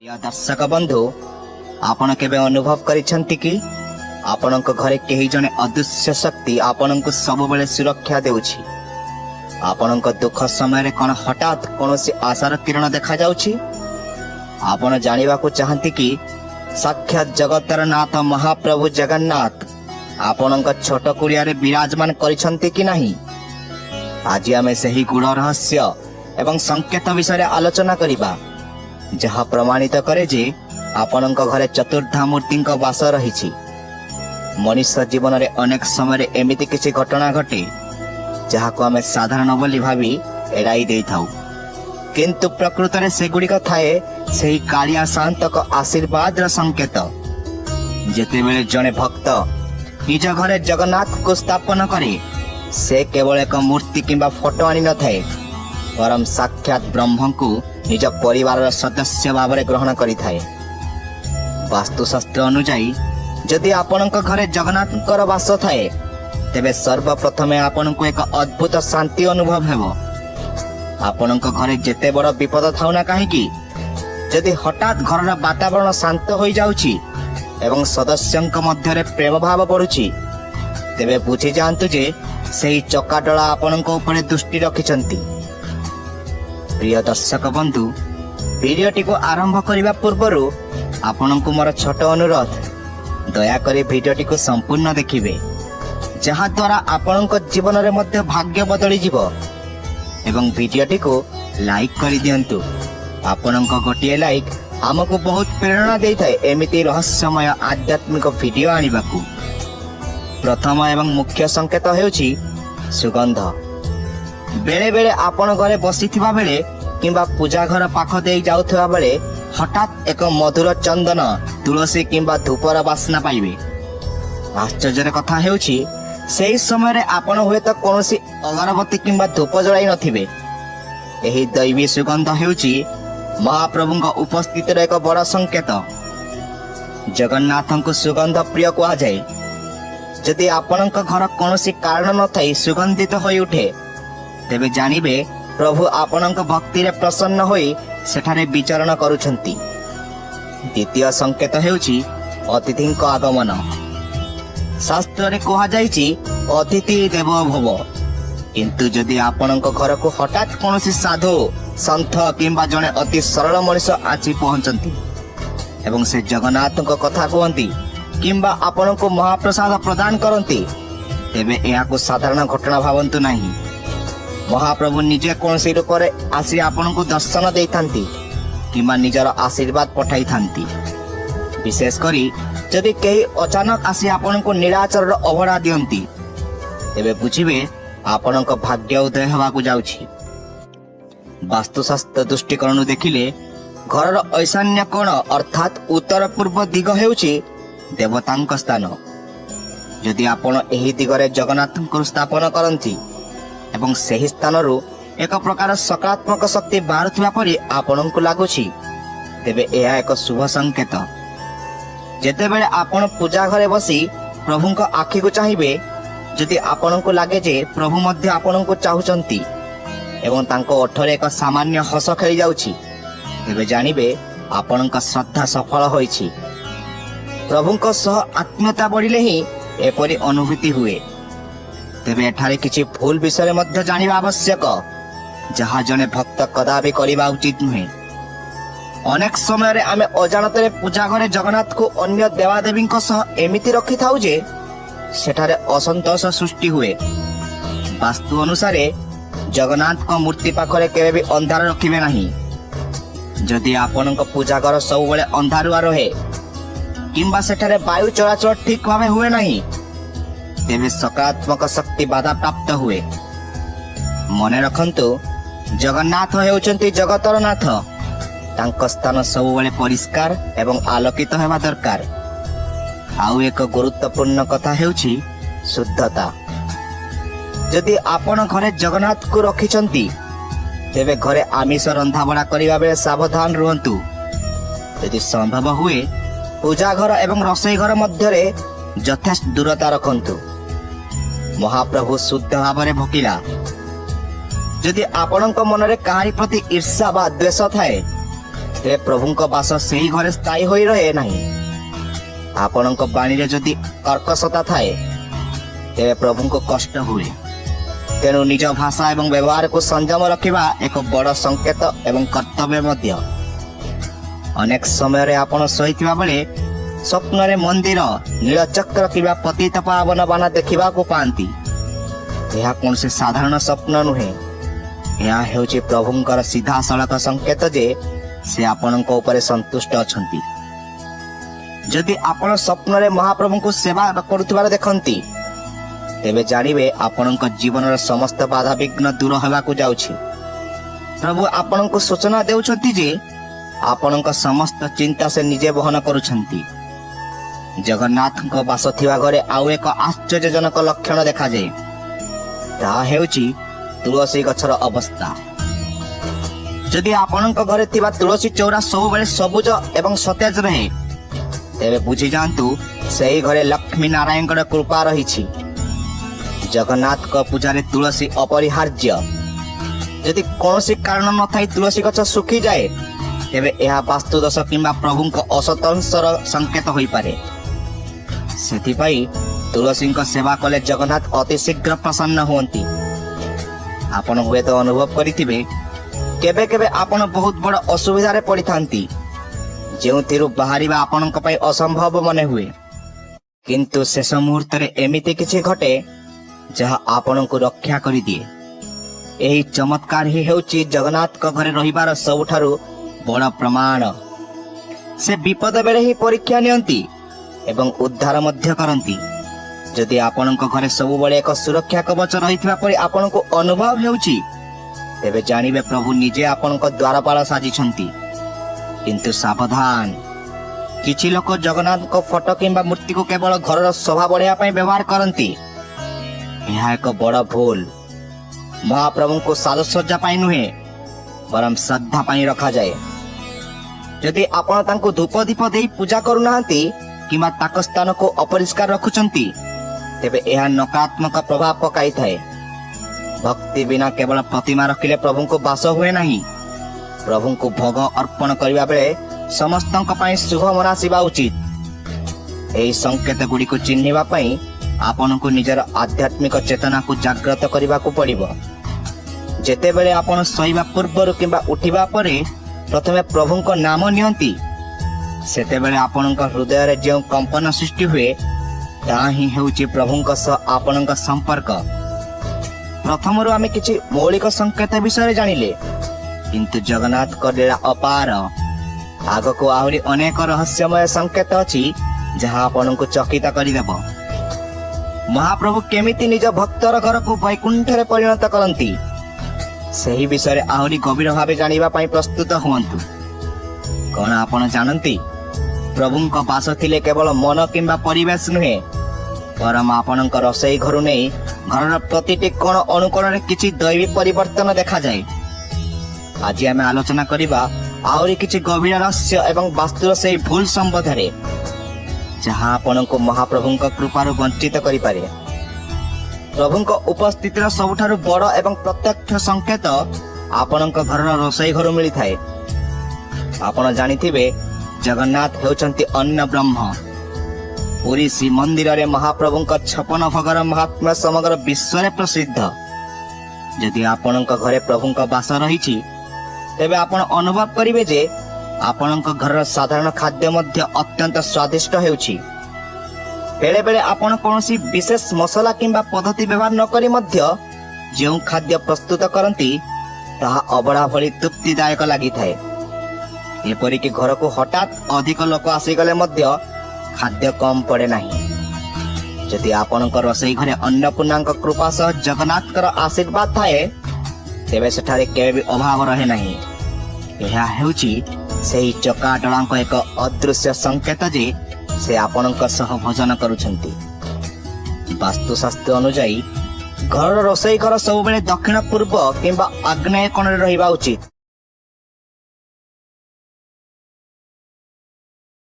प्रिय दर्शक बंधु आपण केबे अनुभव करिसंती कि आपणक घरे केही जने अदृश्य शक्ति आपणक सब बेले सुरक्षा देउछि। आपणक दुख समय रे कोन हठात कोनोसी आशार किरण देखा जाउछि। आपण जानिबा को चाहंती कि साक्षात जगतर नाथ महाप्रभु जगन्नाथ आपणक छोट कुड़िया रे विराजमान करिसंती कि नहीं। आज आमे सही गुण रहस्य एवं संकेत विषय आलोचना करिबा जहा प्रमाणित करे जे आपणक घरे चतुर्धा मूर्ति वास रही। मनुष्य जीवन रे अनेक समय एमिति किछि घटना घटे जहा को आमे साधारण बोली भावी एड़ाई दे थाउ, किंतु प्रकृत रे सेगुड़िक थाए सेही कालिया शांतक आशीर्वाद र संकेत। जेतेबेले जने भक्त निज घरे जगन्नाथ को स्थापन करे से केवल एक मूर्ति किंबा फोटो आनी न थाए, परम साक्षात ब्रह्म को निज परिवार सदस्य भाव में ग्रहण करि थाए। वास्तुशास्त्र अनुजाई जदि आपणक घरे जगन्नाथकर वास थाए तेबे सर्वप्रथमे आपणको एक अद्भुत शांति अनुभव हेबो। आपणक घरे जेते बड़ विपद थाउ ना काहेकि जदि हठात घरर वातावरण शांत होई जाउछि एवं सदस्यंक मध्यरे प्रेम भाव बढ़ुछि तेबे बुझी जांतु जे सेही चकाडला आपणक उपरे दृष्टि रखिछंती। प्रिय दर्शक बंधु, वीडियोटी को आरंभ करने पूर्व आपनku मोर छोट अनुरोध, दयाकोरी वीडियोटी को संपूर्ण देखिबे जहा द्वारा आपनक जीवन रे मध्य भाग्य बदली जीव एवं वीडियोटी को लाइक करि दियंतु। आपनक गोटिए लाइक हमको बहुत प्रेरणा देई थाए एमिति रहस्यमय आध्यात्मिक वीडियो आनिबाकू। प्रथम एवं मुख्य संकेत हेउछि सुगंध। बेले बेले आपण घरे बसिथिबा बेले किंबा पूजा घर पाख देई जाउथिबा बेले हठात एक मधुर चंदन, तुलसी किंबा धूपर बास्ना पाइबे। आश्चर्यर कथा हेउछि सेही समय रे आपण हुएत कोनोसी अगरबत्ती किंबा धूप जळाई नथिबे। एही दैवी सुगंध हेउछि महाप्रभुଙ୍କ उपस्थितिर एक बड़ संकेत। जगन्नाथଙ୍କୁ सुगंध प्रिय कुआ जाय। जदि आपणक घर कोनोसी कारण न थाई सुगंधित होई उठे तेबे जानिबे प्रभु आपणक भक्ति रे प्रसन्न होई सेठारे विचरण करूछंती। द्वितीय संकेत हेउछि अतिथिंक आगमन। शास्त्र रे कहा जायछि अतिथि देवो भव, किंतु जदि आपणक घर को हठात कोनोसी साधु संत किंबा जने अति सरल मनुष्य आछि पहुंचंती एवं से जगन्नाथक कथा कहंती किंबा आपणको महाप्रसाद प्रदान करंती तेबे एहाको साधारण घटना भावंतु नाही। महाप्रभु निजे कौन सी रूप आसी आपन को दर्शन दे किंबा निजर आशीर्वाद पठाई थांती। विशेष करी जदि कहीं अचानक आसी आपन को नीलाचर अभड़ा दियंती तेबे बुझिबे आपन को भाग्य उदय हेबाकू जाउछि। वास्तुशास्त्र दृष्टिकोण देखिले घरर ऐशान्य कोण अर्थात उत्तर पूर्व दिग हेउछि देवतांक स्थान। जदि आपण एही दिगरे जगन्नाथଙ୍କୁ स्थापन करंती एवं सही स्थान रु एक प्रकार सकारात्मक शक्ति बाहरुथिबा परि आपणଙ୍କୁ लागुछि तेबे एहा एक शुभ संकेत। जेतेबेले आपण पूजा घरे बसी प्रभुଙ୍କ आखि को चाहिबे, जदि आपणଙ୍କୁ लागे जे प्रभु मध्य आपणଙ୍କୁ चाहुचंती एवं तांको ओठरे एक सामान्य हस खेली जाउछि तेबे जानिबे आपणଙ୍କ श्रद्धा सफल होइछि। प्रभुଙ୍କ सह आत्मीयता बढ़िले ही एपरि अनुभूति हुए। तेबे एठारे किछि भूल विषय मध्य जानिबा आवश्यक जहा जने भक्त कदापि करिबा उचित नुहे। अनेक समय रे आमे अजानतरे पूजा घरे जगन्नाथ को अन्य देवादेवी सह एमिति रखि थाउ जे सेठारे असंतोष सृष्टि हुए। वास्तु अनुसार जगन्नाथ को मूर्ति पाखरे केबे भी अंधार रखिबे नाही। जदि आपनक पूजा घर सब बेले अंधारुआ रहे किंबा सेठारे वायु चलाचल ठीक भावे हुए नहीं तेबे सकारात्मक शक्ति बाधा प्राप्त हुए। मने रखंतु जगन्नाथ हेउचंती जगतर नाथ। तांक स्थान सब बेले परिष्कार एवं आलोकित हेबा दरकार। आउ एक गुरुत्वपूर्ण कथा हेउछि शुद्धता। जदि आपण घरे जगन्नाथ को रखिछंती तेबे घरे आमिष रंधा बड़ा करिबा बेले सावधान रुहंतु। यदि संभव हुए पूजा घर एवं रसोई घर मध्यरे यथेष्ट दूरता रखंतु। महाप्रभु शुद्ध भाव भोकिला। जदि आपणक मनरे कहानी प्रति ईर्षा बा द्वेष थाए ତେବେ ପ୍ରଭୁଙ୍କ ବାସ ସେହି ଘରେ ସ୍ଥାୟୀ ହୋଇ ରହେ ନାହିଁ। ଆପଣଙ୍କ ବାଣୀରେ ଯଦି କର୍କଶତା ଥାଏ ତେବେ ପ୍ରଭୁଙ୍କୁ କଷ୍ଟ ହୁଏ। ତେଣୁ ନିଜ ଭାଷା ଏବଂ ବ୍ୟବହାରକୁ ସଂଯମ ରଖିବା ଏକ ବଡ଼ ସଂକେତ ଏବଂ କର୍ତ୍ତବ୍ୟ ମଧ୍ୟ। ଅନେକ ସମୟରେ ଆପଣ ଶୋଇଥିବା ବେଳେ ସ୍ୱପ୍ନରେ ମନ୍ଦିର, ନୀଳଚକ୍ର କିମ୍ବା ପତିତ ପାବନ ବାନା ଦେଖିବାକୁ ପାଆନ୍ତି। ଏହା କୌଣସି ସାଧାରଣ ସ୍ୱପ୍ନ ନୁହେଁ। ଏହା ହେଉଛି ପ୍ରଭୁଙ୍କର ସିଧାସଳଖ ସଂକେତ ଯେ ସେ ଆପଣଙ୍କ ଉପରେ ସନ୍ତୁଷ୍ଟ ଅଛନ୍ତି। ଯଦି ଆପଣ ସ୍ୱପ୍ନରେ ମହାପ୍ରଭୁଙ୍କୁ ସେବା କରୁଥିବାର ଦେଖନ୍ତି ତେବେ ଜାଣିବେ ଆପଣଙ୍କ ଜୀବନର ସମସ୍ତ ବାଧାବିଘ୍ନ ଦୂର ହେବାକୁ ଯାଉଛି। ପ୍ରଭୁ ଆପଣଙ୍କୁ ସୂଚନା ଦେଉଛନ୍ତି ଯେ ଆପଣଙ୍କ ସମସ୍ତ ଚିନ୍ତା ସେ ନିଜେ ବହନ କରୁଛନ୍ତି। ଜଗନ୍ନାଥଙ୍କ ବାସ ଥିବା ଘରେ ଆଉ ଏକ ଆଶ୍ଚର୍ଯ୍ୟଜନକ ଲକ୍ଷଣ ଦେଖାଯାଏ। ତାହା ହେଉଛି ତୁଳସୀ ଗଛର ଅବସ୍ଥା। ଯଦି ଆପଣଙ୍କ ଘରେ ଥିବା ତୁଳସୀ ଚଉରା ସବୁବେଳେ ସବୁଜ ଏବଂ ସତେଜ ରହେ ତେବେ ବୁଝିଯାଆନ୍ତୁ ସେହି ଘରେ ଲକ୍ଷ୍ମୀ ନାରାୟଣଙ୍କର କୃପା ରହିଛି। ଜଗନ୍ନାଥଙ୍କ ପୂଜାରେ ତୁଳସୀ ଅପରିହାର୍ଯ୍ୟ। ଯଦି କୌଣସି କାରଣ ନଥାଇ ତୁଳସୀ ଗଛ ଶୁଖିଯାଏ ତେବେ ଏହା ବାସ୍ତୁଦୋଷ କିମ୍ବା ପ୍ରଭୁଙ୍କ ଅସତଂସର ସଂକେତ ହୋଇପାରେ। ସେଥିପାଇଁ ତୁଳସୀଙ୍କ ସେବା କଲେ ଜଗନ୍ନାଥ ଅତି ଶୀଘ୍ର ପ୍ରସନ୍ନ ହୁଅନ୍ତି। ଆପଣ ହୁଏତ ଅନୁଭବ କରିଥିବେ କେବେ କେବେ ଆପଣ ବହୁତ ବଡ଼ ଅସୁବିଧାରେ ପଡ଼ିଥାନ୍ତି, ଯେଉଁଥିରୁ ବାହାରିବା ଆପଣଙ୍କ ପାଇଁ ଅସମ୍ଭବ ମନେ ହୁଏ। କିନ୍ତୁ ଶେଷ ମୁହୂର୍ତ୍ତରେ ଏମିତି କିଛି ଘଟେ ଯାହା ଆପଣଙ୍କୁ ରକ୍ଷା କରିଦିଏ। ଏହି ଚମତ୍କାର ହିଁ ହେଉଛି ଜଗନ୍ନାଥଙ୍କ ଘରେ ରହିବାର ସବୁଠାରୁ ବଡ଼ ପ୍ରମାଣ। ସେ ବିପଦ ବେଳେ ହିଁ ପରୀକ୍ଷା ନିଅନ୍ତି ଏବଂ ଉଦ୍ଧାର ମଧ୍ୟ କରନ୍ତି। ଯଦି ଆପଣଙ୍କ ଘରେ ସବୁବେଳେ ଏକ ସୁରକ୍ଷା କବଚ ରହିଥିବା ପରି ଆପଣଙ୍କୁ ଅନୁଭବ ହେଉଛି ତେବେ ଜାଣିବେ ପ୍ରଭୁ ନିଜେ ଆପଣଙ୍କ ଦ୍ୱାରପାଳ ସାଜିଛନ୍ତି। କିନ୍ତୁ ସାବଧାନ, କିଛି ଲୋକ ଜଗନ୍ନାଥଙ୍କ ଫଟୋ କିମ୍ବା ମୂର୍ତ୍ତିକୁ କେବଳ ଘରର ଶୋଭା ବଢ଼ାଇବା ପାଇଁ ବ୍ୟବହାର କରନ୍ତି। ଏହା ଏକ ବଡ଼ ଭୁଲ। ମହାପ୍ରଭୁଙ୍କୁ ସାଜସଜ୍ଜା ପାଇଁ ନୁହେଁ ବରଂ ଶ୍ରଦ୍ଧା ପାଇଁ ରଖାଯାଏ। ଯଦି ଆପଣ ତାଙ୍କୁ ଧୂପ ଦୀପ ଦେଇ ପୂଜା କରୁନାହାନ୍ତି କିମ୍ବା ତାଙ୍କ ସ୍ଥାନକୁ ଅପରିଷ୍କାର ରଖୁଛନ୍ତି ତେବେ ଏହା ନକାରାତ୍ମକ ପ୍ରଭାବ ପକାଇଥାଏ। ଭକ୍ତି ବିନା କେବଳ ପ୍ରତିମା ରଖିଲେ ପ୍ରଭୁଙ୍କୁ ବାସ ହୁଏ ନାହିଁ। ପ୍ରଭୁଙ୍କୁ ଭୋଗ ଅର୍ପଣ କରିବା ବେଳେ ସମସ୍ତଙ୍କ ପାଇଁ ଶୁଭ ମନାସିବା ଉଚିତ। ଏହି ସଂକେତ ଗୁଡ଼ିକୁ ଚିହ୍ନିବା ପାଇଁ ଆପଣଙ୍କୁ ନିଜର ଆଧ୍ୟାତ୍ମିକ ଚେତନାକୁ ଜାଗ୍ରତ କରିବାକୁ ପଡ଼ିବ। ଯେତେବେଳେ ଆପଣ ଶୋଇବା ପୂର୍ବରୁ କିମ୍ବା ଉଠିବା ପରେ ପ୍ରଥମେ ପ୍ରଭୁଙ୍କ ନାମ ନିଅନ୍ତି ସେତେବେଳେ ଆପଣଙ୍କ ହୃଦୟରେ ଯେଉଁ କମ୍ପନ ସୃଷ୍ଟି ହୁଏ ତାହା ହିଁ ହେଉଛି ପ୍ରଭୁଙ୍କ ସହ ଆପଣଙ୍କ ସମ୍ପର୍କ। ପ୍ରଥମରୁ ଆମେ କିଛି ମୌଳିକ ସଂକେତ ବିଷୟରେ ଜାଣିଲେ, କିନ୍ତୁ ଜଗନ୍ନାଥଙ୍କ ଲୀଳା ଅପାର। ଆଗକୁ ଆହୁରି ଅନେକ ରହସ୍ୟମୟ ସଂକେତ ଅଛି ଯାହା ଆପଣଙ୍କୁ ଚକିତ କରିଦେବ। ମହାପ୍ରଭୁ କେମିତି ନିଜ ଭକ୍ତର ଘରକୁ ବୈକୁଣ୍ଠରେ ପରିଣତ କରନ୍ତି ସେହି ବିଷୟରେ ଆହୁରି ଗଭୀର ଭାବେ ଜାଣିବା ପାଇଁ ପ୍ରସ୍ତୁତ ହୁଅନ୍ତୁ। କଣ ଆପଣ ଜାଣନ୍ତି ପ୍ରଭୁଙ୍କ ବାସ ଥିଲେ କେବଳ ମନ କିମ୍ବା ପରିବେଶ ନୁହେଁ ବରଂ ଆପଣଙ୍କ ରୋଷେଇ ଘରୁ ନେଇ ଘରର ପ୍ରତିଟି କୋଣ ଅନୁକୋଣରେ କିଛି ଦୈବୀ ପରିବର୍ତ୍ତନ ଦେଖାଯାଏ। ଆଜି ଆମେ ଆଲୋଚନା କରିବା ଆହୁରି କିଛି ଗଭୀର ରହସ୍ୟ ଏବଂ ବାସ୍ତୁର ସେହି ଭୁଲ ସମ୍ବନ୍ଧରେ ଯାହା ଆପଣଙ୍କୁ ମହାପ୍ରଭୁଙ୍କ କୃପାରୁ ବଞ୍ଚିତ କରିପାରେ। ପ୍ରଭୁଙ୍କ ଉପସ୍ଥିତିର ସବୁଠାରୁ ବଡ଼ ଏବଂ ପ୍ରତ୍ୟକ୍ଷ ସଂକେତ ଆପଣଙ୍କ ଘରର ରୋଷେଇ ଘରୁ ମିଳିଥାଏ। ଆପଣ ଜାଣିଥିବେ ଜଗନ୍ନାଥ ହେଉଛନ୍ତି ଅନ୍ନ ବ୍ରହ୍ମ। ପୁରୀ ଶ୍ରୀମନ୍ଦିରରେ ମହାପ୍ରଭୁଙ୍କ 56 ଭୋଗର ମହାତ୍ମ୍ୟ ସମଗ୍ର ବିଶ୍ୱରେ ପ୍ରସିଦ୍ଧ। ଯଦି ଆପଣଙ୍କ ଘରେ ପ୍ରଭୁଙ୍କ ବାସ ରହିଛି ତେବେ ଆପଣ ଅନୁଭବ କରିବେ ଯେ ଆପଣଙ୍କ ଘରର ସାଧାରଣ ଖାଦ୍ୟ ମଧ୍ୟ ଅତ୍ୟନ୍ତ ସ୍ୱାଦିଷ୍ଟ ହେଉଛି। ବେଳେ ବେଳେ ଆପଣ କୌଣସି ବିଶେଷ ମସଲା କିମ୍ବା ପଦ୍ଧତି ବ୍ୟବହାର ନ କରି ମଧ୍ୟ ଯେଉଁ ଖାଦ୍ୟ ପ୍ରସ୍ତୁତ କରନ୍ତି ତାହା ଅବଢ଼ା ଭଳି ତୃପ୍ତିଦାୟକ ଲାଗିଥାଏ। ଏପରିକି ଘରକୁ ହଠାତ୍ ଅଧିକ ଲୋକ ଆସିଗଲେ ମଧ୍ୟ ଖାଦ୍ୟ କମ୍ ପଡ଼େ ନାହିଁ। ଯଦି ଆପଣଙ୍କ ରୋଷେଇ ଘରେ ଅନ୍ନପୂର୍ଣ୍ଣାଙ୍କ କୃପା ସହ ଜଗନ୍ନାଥଙ୍କର ଆଶୀର୍ବାଦ ଥାଏ ତେବେ ସେଠାରେ କେବେ ବି ଅଭାବ ରହେ ନାହିଁ। ଏହା ହେଉଛି ସେହି ଚକାଡୋଳାଙ୍କ ଏକ ଅଦୃଶ୍ୟ ସଂକେତ ଯେ ସେ ଆପଣଙ୍କ ସହ ଭୋଜନ କରୁଛନ୍ତି। ବାସ୍ତୁଶାସ୍ତ୍ର ଅନୁଯାୟୀ ଘରର ରୋଷେଇ ଘର ସବୁବେଳେ ଦକ୍ଷିଣ ପୂର୍ବ କିମ୍ବା ଆଗ୍ନେୟ କୋଣରେ ରହିବା ଉଚିତ।